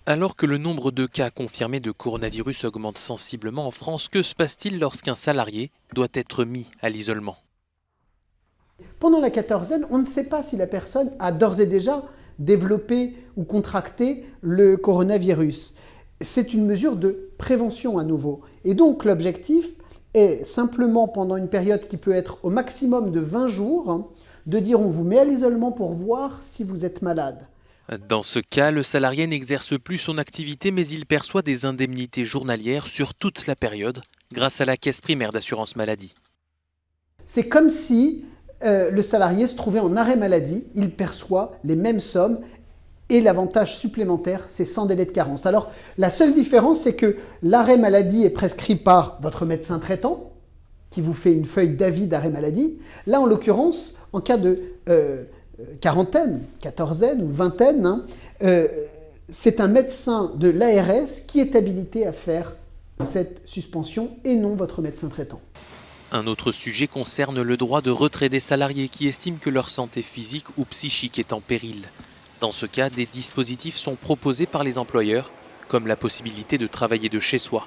Alors que le nombre de cas confirmés de coronavirus augmente sensiblement en France, que se passe-t-il lorsqu'un salarié doit être mis à l'isolement? Pendant la quatorzaine, on ne sait pas si la personne a d'ores et déjà développé ou contracté le coronavirus. C'est une mesure de prévention à nouveau. Et donc l'objectif est simplement, pendant une période qui peut être au maximum de 20 jours, de dire on vous met à l'isolement pour voir si vous êtes malade. Dans ce cas, le salarié n'exerce plus son activité mais il perçoit des indemnités journalières sur toute la période grâce à la caisse primaire d'assurance maladie. C'est comme si le salarié se trouvait en arrêt maladie, il perçoit les mêmes sommes et l'avantage supplémentaire, c'est sans délai de carence. Alors, la seule différence, c'est que l'arrêt maladie est prescrit par votre médecin traitant, qui vous fait une feuille d'avis d'arrêt maladie. Là, en l'occurrence, en cas de quarantaine, quatorzaine ou vingtaine, c'est un médecin de l'ARS qui est habilité à faire cette suspension et non votre médecin traitant. Un autre sujet concerne le droit de retrait des salariés qui estiment que leur santé physique ou psychique est en péril. Dans ce cas, des dispositifs sont proposés par les employeurs, comme la possibilité de travailler de chez soi.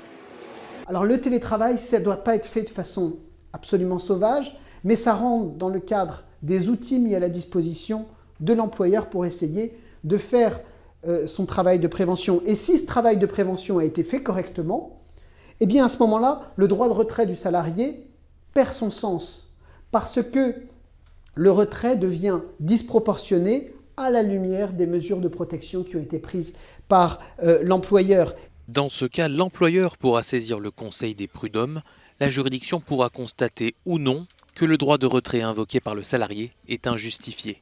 Alors le télétravail, ça ne doit pas être fait de façon absolument sauvage, mais ça rentre dans le cadre des outils mis à la disposition de l'employeur pour essayer de faire son travail de prévention. Et si ce travail de prévention a été fait correctement, eh bien à ce moment-là, le droit de retrait du salarié perd son sens, parce que le retrait devient disproportionné à la lumière des mesures de protection qui ont été prises par l'employeur. Dans ce cas, l'employeur pourra saisir le conseil des prud'hommes. La juridiction pourra constater ou non que le droit de retrait invoqué par le salarié est injustifié.